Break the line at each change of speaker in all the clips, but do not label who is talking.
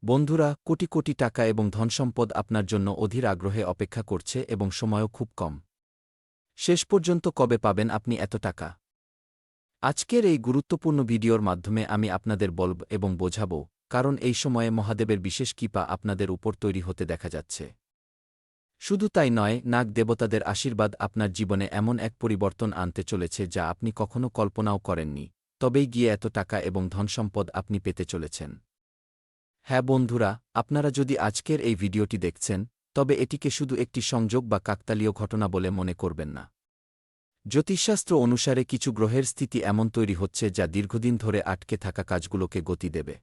বন্ধুরা, কোটি কোটি টাকা এবং ধনসম্পদ আপনার জন্য অধীর আগ্রহে অপেক্ষা করছে এবং সময়ও খুব কম। শেষ পর্যন্ত কবে পাবেন আপনি এত টাকা? আজকের এই গুরুত্বপূর্ণ ভিডিওর মাধ্যমে আমি আপনাদের বলব এবং বোঝাব, কারণ এই সময়ে মহাদেবের বিশেষ কৃপা আপনাদের উপর তৈরি হতে দেখা যাচ্ছে। শুধু তাই নয়, নাগ দেবতাদের আশীর্বাদ আপনার জীবনে এমন এক পরিবর্তন আনতে চলেছে যা আপনি কখনো কল্পনাও করেননি, তবেই গিয়ে এত টাকা এবং ধনসম্পদ আপনি পেতে চলেছেন। হ্যাঁ বন্ধুরা, আপনারা যদি আজকের এই ভিডিওটি দেখছেন, তবে এটিকে শুধু একটি সংযোগ বা কাকতালীয় ঘটনা বলে মনে করবেন না। জ্যোতিষশাস্ত্র অনুসারে কিছু গ্রহের স্থিতি এমন তৈরি হচ্ছে যা দীর্ঘদিন ধরে আটকে থাকা কাজগুলোকে গতি দেবে।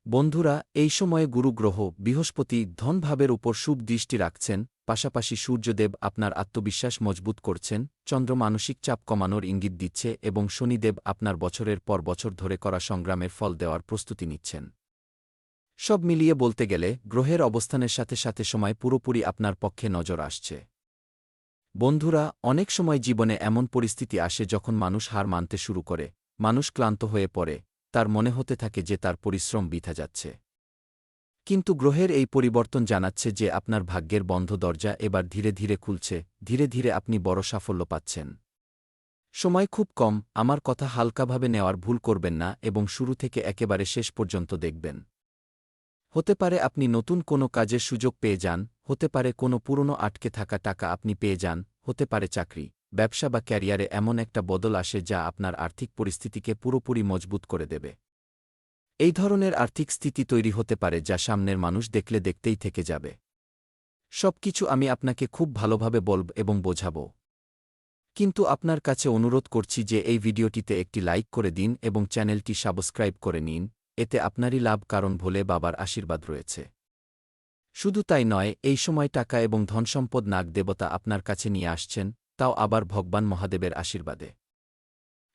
বন্ধুরা, এই সময়ে গুরু গ্রহ বৃহস্পতি ধনভাবের উপর শুভ দৃষ্টি রাখছেন, পাশাপাশি সূর্যদেব আপনার আত্মবিশ্বাস মজবুত করছেন, চন্দ্র মানসিক চাপ কমানোর ইঙ্গিত দিচ্ছে এবং শনিদেব আপনার বছরের পর বছর ধরে করা সংগ্রামের ফল দেওয়ার প্রস্তুতি নিচ্ছেন। সব মিলিয়ে বলতে গেলে গ্রহের অবস্থানের সাথে সাথে সময় পুরোপুরি আপনার পক্ষে নজর আসছে। বন্ধুরা, অনেক সময় জীবনে এমন পরিস্থিতি আসে যখন মানুষ হার মানতে শুরু করে, মানুষ ক্লান্ত হয়ে পড়ে, তার মনে হতে থাকে যে তার পরিশ্রম বৃথা যাচ্ছে। কিন্তু গ্রহের এই পরিবর্তন জানাচ্ছে যে আপনার ভাগ্যের বন্ধ দরজা এবার ধীরে ধীরে খুলছে, ধীরে ধীরে আপনি বড় সাফল্য পাচ্ছেন। সময় খুব কম, আমার কথা হালকাভাবে নেওয়ার ভুল করবেন না এবং শুরু থেকে একেবারে শেষ পর্যন্ত দেখবেন। হতে পারে আপনি নতুন কোনো কাজের সুযোগ পেয়ে যান, হতে পারে কোনো পুরনো আটকে থাকা টাকা আপনি পেয়ে যান, হতে পারে চাকরি, ব্যবসা বা ক্যারিয়ারে এমন একটা বদল আসে যা আপনার আর্থিক পরিস্থিতিকে পুরোপুরি মজবুত করে দেবে। এই ধরনের আর্থিক স্থিতি তৈরি হতে পারে যা সামনের মানুষ দেখলে দেখতেই থেকে যাবে। সবকিছু আমি আপনাকে খুব ভালোভাবে বলব এবং বোঝাব। কিন্তু আপনার কাছে অনুরোধ করছি যে এই ভিডিওটিতে একটি লাইক করে দিন এবং চ্যানেলটি সাবস্ক্রাইব করে নিন, এতে আপনারই লাভ, কারণ ভোলে বাবার আশীর্বাদ রয়েছে। শুধু তাই নয়, এই সময় টাকা এবং ধনসম্পদ নাগ দেবতা আপনার কাছে নিয়ে আসছেন, তাও আবার ভগবান মহাদেবের আশীর্বাদে।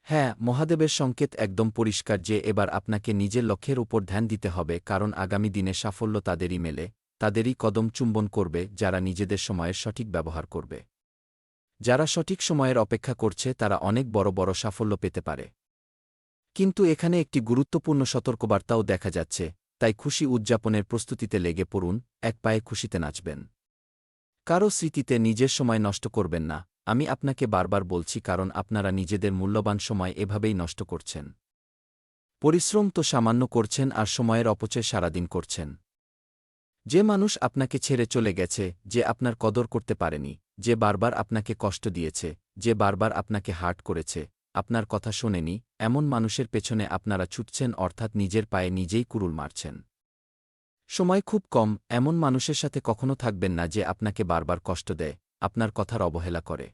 হ্যাঁ, মহাদেবের সংকেত একদম পরিষ্কার যে এবার আপনাকে নিজের লক্ষ্যের উপর ধ্যান দিতে হবে, কারণ আগামী দিনে সাফল্য তাদেরই মেলে, তাদেরই কদম চুম্বন করবে যারা নিজেদের সময়ের সঠিক ব্যবহার করবে। যারা সঠিক সময়ের অপেক্ষা করছে তারা অনেক বড় বড় সাফল্য পেতে পারে। কিন্তু এখানে একটি গুরুত্বপূর্ণ সতর্কবার্তাও দেখা যাচ্ছে, তাই খুশি উদযাপনের প্রস্তুতিতে লেগে পড়ুন, এক পায়ে খুশিতে নাচবেন। কারো স্মৃতিতে নিজের সময় নষ্ট করবেন না, আমি আপনাকে বারবার বলছি, কারণ আপনারা নিজেদের মূল্যবান সময় এভাবেই নষ্ট করছেন। পরিশ্রম তো সামান্য করছেন আর সময়ের অপচয় সারাদিন করছেন। যে মানুষ আপনাকে ছেড়ে চলে গেছে, যে আপনার কদর করতে পারেনি, যে বারবার আপনাকে কষ্ট দিয়েছে, যে বারবার আপনাকে হার্ট করেছে, আপনার কথা শোনেনি, এমন মানুষের পেছনে আপনারা ছুটছেন, অর্থাৎ নিজের পায়ে নিজেই কুড়ুল মারছেন। সময় খুব কম, এমন মানুষের সাথে কখনো থাকবেন না যে আপনাকে বারবার কষ্ট দেয়, আপনার কথার অবহেলা করে।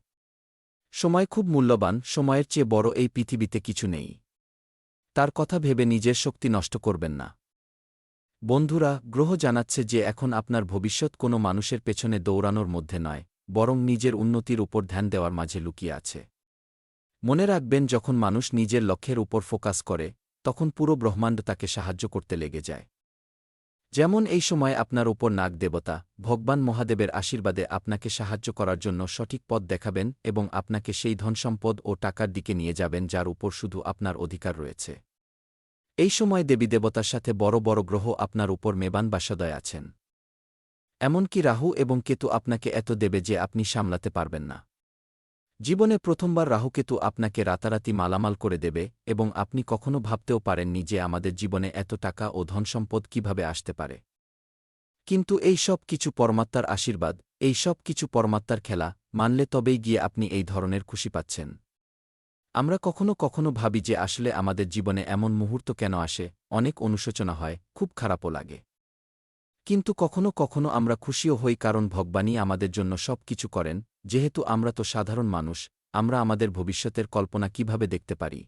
সময় খুব মূল্যবান, সময়ের চেয়ে বড় এই পৃথিবীতে কিছু নেই। তার কথা ভেবে নিজের শক্তি নষ্ট করবেন না। বন্ধুরা, গ্রহ জানাচ্ছে যে এখন আপনার ভবিষ্যৎ কোনো মানুষের পেছনে দৌড়ানোর মধ্যে নয়, বরং নিজের উন্নতির উপর ধ্যান দেওয়ার মাঝে লুকিয়ে আছে। মনে রাখবেন, যখন মানুষ নিজের লক্ষ্যের উপর ফোকাস করে, তখন পুরো ব্রহ্মাণ্ড তাকে সাহায্য করতে লেগে যায়। যেমন এই সময় আপনার উপর নাগ দেবতা ভগবান মহাদেবের আশীর্বাদে আপনাকে সাহায্য করার জন্য সঠিক পথ দেখাবেন এবং আপনাকে সেই ধনসম্পদ ও টাকার দিকে নিয়ে যাবেন যার উপর শুধু আপনার অধিকার রয়েছে। এই সময় দেবী দেবতার সাথে বড় বড় গ্রহ আপনার উপর মেবান বা সদয় আছেন। এমনকি রাহু এবং কেতু আপনাকে এত দেবে যে আপনি সামলাতে পারবেন না। জীবনে প্রথমবার রাহুকেতু আপনাকে রাতারাতি মালামাল করে দেবে এবং আপনি কখনো ভাবতেও পারেননি যে আমাদের জীবনে এত টাকা ও ধনসম্পদ কিভাবে আসতে পারে। কিন্তু এই সব কিছু পরমাত্মার আশীর্বাদ, এই সব কিছু পরমাত্মার খেলা, মানলে তবেই গিয়ে আপনি এই ধরনের খুশি পাচ্ছেন। আমরা কখনো কখনো ভাবি যে আসলে আমাদের জীবনে এমন মুহূর্ত কেন আসে, অনেক অনুশোচনা হয়, খুব খারাপও লাগে। কিন্তু কখনো কখনো আমরা খুশিও হই, কারণ ভগবানই আমাদের জন্য সব কিছু করেন, যেহেতু আমরা তো সাধারণ মানুষ, আমরা আমাদের ভবিষ্যতের কল্পনা কিভাবে দেখতে পারি।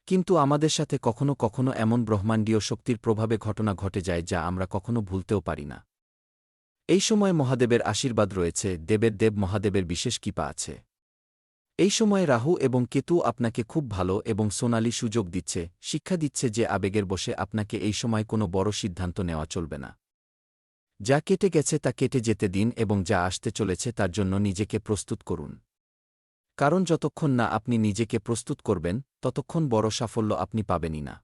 কিন্তু আমাদের সাথে কখনো কখনো এমন ব্রহ্মাণ্ডীয় শক্তির প্রভাবে ঘটনা ঘটে যায় যা আমরা কখনো ভুলতেও পারি না। এই সময় মহাদেবের আশীর্বাদ রয়েছে, দেবের দেব মহাদেবের বিশেষ কৃপা আছে। এই সময় রাহু এবং কেতু আপনাকে খুব ভালো এবং সোনালি সুযোগ দিচ্ছে, শিক্ষা দিচ্ছে যে আবেগের বশে আপনাকে এই সময় কোনো বড় সিদ্ধান্ত নেওয়া চলবে না। যা কেটে গেছে তা কেটে যেতে দিন এবং যা আসতে চলেছে তার জন্য নিজেকে প্রস্তুত করুন। কারণ যতক্ষণ না আপনি নিজেকে প্রস্তুত করবেন, ততক্ষণ বড় সাফল্য আপনি পাবেনই না।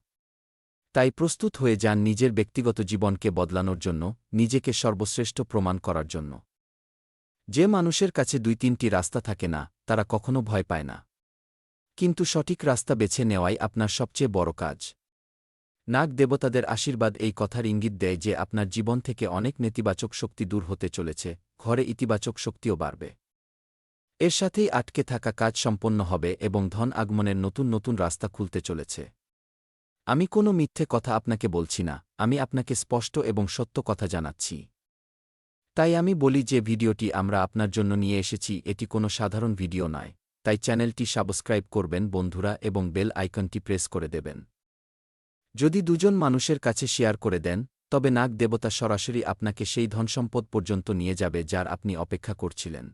তাই প্রস্তুত হয়ে যান নিজের ব্যক্তিগত জীবনকে বদলানোর জন্য, নিজেকে সর্বশ্রেষ্ঠ প্রমাণ করার জন্য। যে মানুষের কাছে ২-৩টি রাস্তা থাকে না, তারা কখনো ভয় পায় না। কিন্তু সঠিক রাস্তা বেছে নেওয়াই আপনার সবচেয়ে বড় কাজ। নাগ দেবতাদের আশীর্বাদ এই কথার ইঙ্গিত দেয় যে আপনার জীবন থেকে অনেক নেতিবাচক শক্তি দূর হতে চলেছে, ঘরে ইতিবাচক শক্তিও বাড়বে। এর সাথেই আটকে থাকা কাজ সম্পন্ন হবে এবং ধন আগমনের নতুন নতুন রাস্তা খুলতে চলেছে। আমি কোনো মিথ্যে কথা আপনাকে বলছি না, আমি আপনাকে স্পষ্ট এবং সত্য কথা জানাচ্ছি। তাই আমি বলি যে ভিডিওটি আমরা আপনার জন্য নিয়ে এসেছি এটি কোনো সাধারণ ভিডিও নয়, তাই চ্যানেলটি সাবস্ক্রাইব করবেন বন্ধুরা এবং বেল আইকনটি প্রেস করে দেবেন। যদি দুজন মানুষের কাছে শেয়ার করে দেন, তবে নাগ দেবতা সরাসরি আপনাকে সেই ধনসম্পদ পর্যন্ত নিয়ে যাবে যার আপনি অপেক্ষা করছিলেন।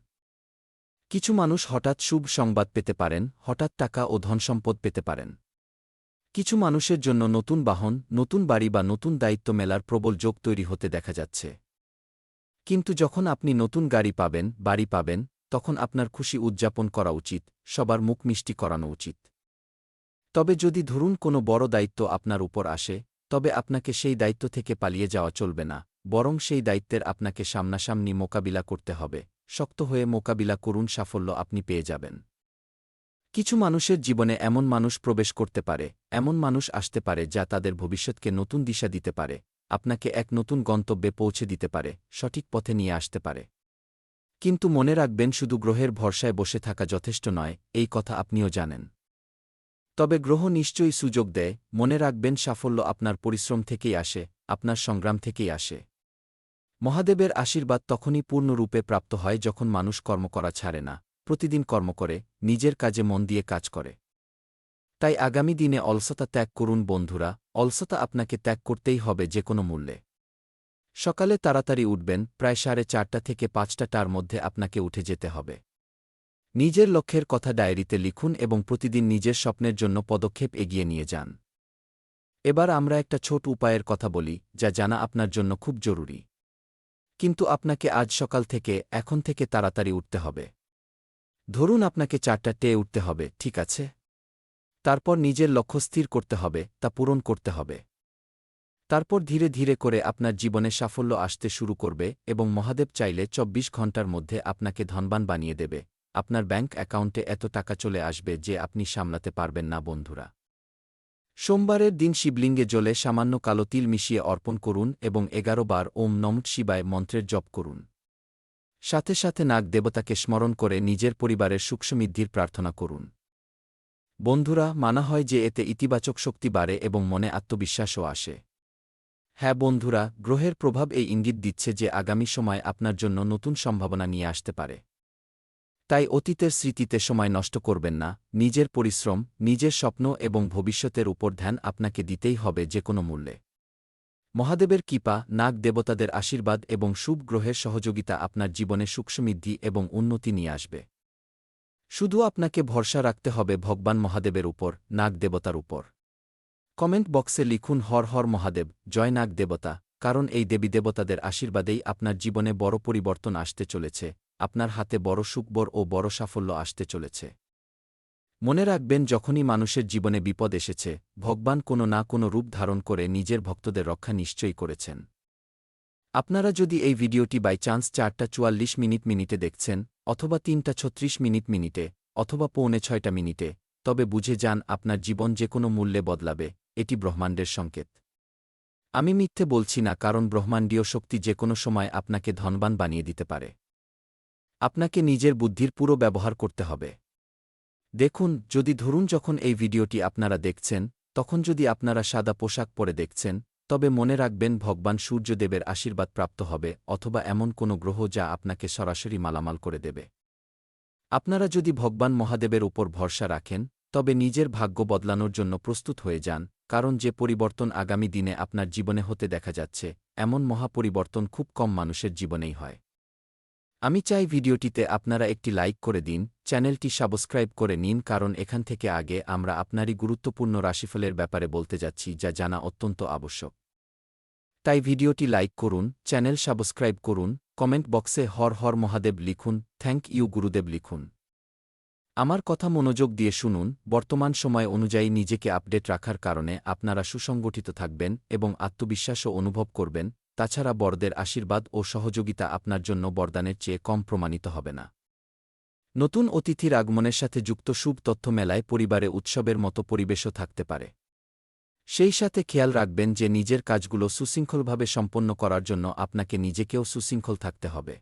কিছু মানুষ হঠাৎ শুভ সংবাদ পেতে পারেন, হঠাৎ টাকা ও ধনসম্পদ পেতে পারেন। কিছু মানুষের জন্য নতুন বাহন, নতুন বাড়ি বা নতুন দায়িত্ব মেলার প্রবল যোগ তৈরি হতে দেখা যাচ্ছে। কিন্তু যখন আপনি নতুন গাড়ি পাবেন, বাড়ি পাবেন, তখন আপনার খুশি উদযাপন করা উচিত, সবার মুখ মিষ্টি করানো উচিত। তবে যদি ধরুন কোনো বড় দায়িত্ব আপনার উপর আসে, তবে আপনাকে সেই দায়িত্ব থেকে পালিয়ে যাওয়া চলবে না, বরং সেই দায়িত্বের আপনাকে সামনাসামনি মোকাবিলা করতে হবে। শক্ত হয়ে মোকাবিলা করুন, সাফল্য আপনি পেয়ে যাবেন। কিছু মানুষের জীবনে এমন মানুষ প্রবেশ করতে পারে, এমন মানুষ আসতে পারে যা তাদের ভবিষ্যৎকে নতুন দিশা দিতে পারে, আপনাকে এক নতুন গন্তব্যে পৌঁছে দিতে পারে, সঠিক পথে নিয়ে আসতে পারে। কিন্তু মনে রাখবেন, শুধু গ্রহের ভরসায় বসে থাকা যথেষ্ট নয়, এই কথা আপনিও জানেন। তবে গ্রহ নিশ্চয়ই সুযোগ দেয়, মনে রাখবেন সাফল্য আপনার পরিশ্রম থেকেই আসে, আপনার সংগ্রাম থেকেই আসে। মহাদেবের আশীর্বাদ তখনই পূর্ণরূপে প্রাপ্ত হয় যখন মানুষ কর্ম করা ছাড়ে না, প্রতিদিন কর্ম করে, নিজের কাজে মন দিয়ে কাজ করে। তাই আগামী দিনে অলসতা ত্যাগ করুন বন্ধুরা, অলসতা আপনাকে ত্যাগ করতেই হবে যে কোনো মূল্যে। সকালে তাড়াতাড়ি উঠবেন, প্রায় 4:30 থেকে 5টার মধ্যে আপনাকে উঠে যেতে হবে। নিজের লক্ষ্যের কথা ডায়েরিতে লিখুন এবং প্রতিদিন নিজের স্বপ্নের জন্য পদক্ষেপ এগিয়ে নিয়ে যান। এবার আমরা একটা ছোট উপায়ের কথা বলি, যা জানা আপনার জন্য খুব জরুরি। কিন্তু আপনাকে আজ সকাল থেকে, এখন থেকে তাড়াতাড়ি উঠতে হবে। ধরুন আপনাকে 4টায় উঠতে হবে, ঠিক আছে? তারপর নিজের লক্ষ্য স্থির করতে হবে, তা পূরণ করতে হবে। তারপর ধীরে ধীরে করে আপনার জীবনে সাফল্য আসতে শুরু করবে এবং মহাদেব চাইলে 24 ঘণ্টার মধ্যে আপনাকে ধনবান বানিয়ে দেবে। আপনার ব্যাংক অ্যাকাউন্টে এত টাকা চলে আসবে যে আপনি সামলাতে পারবেন না বন্ধুরা। সোমবারের দিন শিবলিঙ্গে জলে সামান্য কালো তিল মিশিয়ে অর্পণ করুন এবং 11 বার ওম নমঃ শিবায় মন্ত্রের জপ করুন। সাথে সাথে নাগ দেবতাকে স্মরণ করে নিজের পরিবারের সুখসমৃদ্ধির প্রার্থনা করুন। বন্ধুরা, মানা হয় যে এতে ইতিবাচক শক্তি বাড়ে এবং মনে আত্মবিশ্বাসও আসে। হ্যাঁ বন্ধুরা, গ্রহের প্রভাব এই ইঙ্গিত দিচ্ছে যে আগামী সময় আপনার জন্য নতুন সম্ভাবনা নিয়ে আসতে পারে। তাই অতীতের স্মৃতিতে সময় নষ্ট করবেন না, নিজের পরিশ্রম, নিজের স্বপ্ন এবং ভবিষ্যতের উপর ধ্যান আপনাকে দিতেই হবে যে কোনো মূল্যে। মহাদেবের কৃপা, নাগ দেবতাদের আশীর্বাদ এবং শুভ গ্রহের সহযোগিতা আপনার জীবনে সুখসমৃদ্ধি এবং উন্নতি নিয়ে আসবে। শুধু আপনাকে ভরসা রাখতে হবে ভগবান মহাদেবের উপর, নাগ দেবতার উপর। কমেন্ট বক্সে লিখুন হর হর মহাদেব, জয় নাগ দেবতা, কারণ এই দেবী দেবতাদের আশীর্বাদেই আপনার জীবনে বড় পরিবর্তন আসতে চলেছে, আপনার হাতে বড় সুখবর ও বড় সাফল্য আসতে চলেছে। মনে রাখবেন, যখনই মানুষের জীবনে বিপদ এসেছে, ভগবান কোনো না কোনো রূপ ধারণ করে নিজের ভক্তদের রক্ষা নিশ্চয়ই করেছেন। আপনারা যদি এই ভিডিওটি বাই চান্স 4:44 দেখছেন, অথবা 3:36 অথবা 5:45, তবে বুঝে যান আপনার জীবন যে কোনো মূল্যে বদলাবে, এটি ব্রহ্মাণ্ডের সংকেত। আমি মিথ্যে বলছি না, কারণ ব্রহ্মাণ্ডীয় শক্তি যে কোনো সময় আপনাকে ধনবান বানিয়ে দিতে পারে। আপনাকে নিজের বুদ্ধির পুরো ব্যবহার করতে হবে। দেখুন, যদি ধরুন যখন এই ভিডিওটি আপনারা দেখছেন, তখন যদি আপনারা সাদা পোশাক পরে দেখছেন, তবে মনে রাখবেন ভগবান সূর্যদেবের আশীর্বাদ প্রাপ্ত হবে, অথবা এমন কোনো গ্রহ যা আপনাকে সরাসরি মালামাল করে দেবে। আপনারা যদি ভগবান মহাদেবের উপর ভরসা রাখেন, তবে নিজের ভাগ্য বদলানোর জন্য প্রস্তুত হয়ে যান, কারণ যে পরিবর্তন আগামী দিনে আপনার জীবনে হতে দেখা যাচ্ছে, এমন মহাপরিবর্তন খুব কম মানুষের জীবনেই হয়। আমি চাই ভিডিওটিতে আপনারা একটি লাইক করে দিন, চ্যানেলটি সাবস্ক্রাইব করে নিন, কারণ এখান থেকে আগে আমরা আপনারই গুরুত্বপূর্ণ রাশিফলের ব্যাপারে বলতে যাচ্ছি, যা জানা অত্যন্ত আবশ্যক। তাই ভিডিওটি লাইক করুন, চ্যানেল সাবস্ক্রাইব করুন, কমেন্ট বক্সে হর হর মহাদেব লিখুন, থ্যাংক ইউ গুরুদেব লিখুন। আমার কথা মনোযোগ দিয়ে শুনুন, বর্তমান সময় অনুযায়ী নিজেকে আপডেট রাখার কারণে আপনারা সুসংগঠিত থাকবেন এবং আত্মবিশ্বাসও অনুভব করবেন, তাছাড়া বড়দের আশীর্বাদ ও সহযোগিতা আপনার জন্য বরদানের চেয়ে কম প্রমাণিত হবে না। নতুন অতিথির আগমনের সাথে যুক্ত শুভ তথ্য মেলায় পরিবারে উৎসবের মতো পরিবেশও থাকতে পারে। সেই সাথে খেয়াল রাখবেন যে নিজের কাজগুলো সুশৃঙ্খলভাবে সম্পন্ন করার জন্য আপনাকে নিজেকেও সুশৃঙ্খল থাকতে হবে।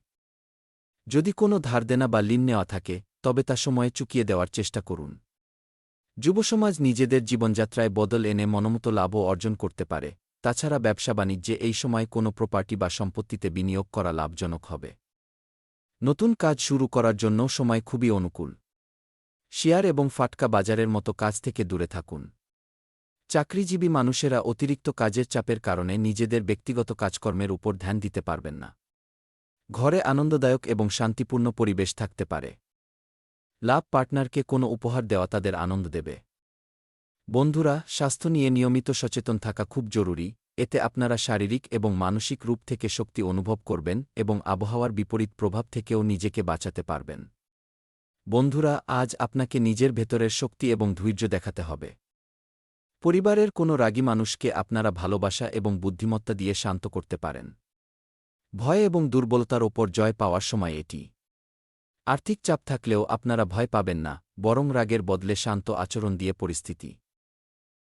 যদি কোনো ধারদেনা বা ঋণ নেওয়া থাকে, তবে তা সময়ে চুকিয়ে দেওয়ার চেষ্টা করুন। যুবসমাজ নিজেদের জীবনযাত্রায় বদল এনে মনোমতো লাভও অর্জন করতে পারে, তাছাড়া ব্যবসা-বাণিজ্যে এই সময় কোনো প্রপার্টি বা সম্পত্তিতে বিনিয়োগ করা লাভজনক হবে। নতুন কাজ শুরু করার জন্য সময় খুবই অনুকূল। শেয়ার এবং ফাটকা বাজারের মতো কাজ থেকে দূরে থাকুন। চাকরিজীবী মানুষেরা অতিরিক্ত কাজের চাপের কারণে নিজেদের ব্যক্তিগত কাজকর্মের উপর ধ্যান দিতে পারবেন না। ঘরে আনন্দদায়ক এবং শান্তিপূর্ণ পরিবেশ থাকতে পারে। লাভ পার্টনারকে কোনো উপহার দেওয়া তাদের আনন্দ দেবে। বন্ধুরা, স্বাস্থ্য নিয়ে নিয়মিত সচেতন থাকা খুব জরুরি, এতে আপনারা শারীরিক এবং মানসিক রূপ থেকে শক্তি অনুভব করবেন এবং আবহাওয়ার বিপরীত প্রভাব থেকেও নিজেকে বাঁচাতে পারবেন। বন্ধুরা, আজ আপনাকে নিজের ভেতরের শক্তি এবং ধৈর্য দেখাতে হবে। পরিবারের কোনো রাগী মানুষকে আপনারা ভালোবাসা এবং বুদ্ধিমত্তা দিয়ে শান্ত করতে পারেন। ভয় এবং দুর্বলতার ওপর জয় পাওয়ার সময় এটি। আর্থিক চাপ থাকলেও আপনারা ভয় পাবেন না, বরং রাগের বদলে শান্ত আচরণ দিয়ে পরিস্থিতি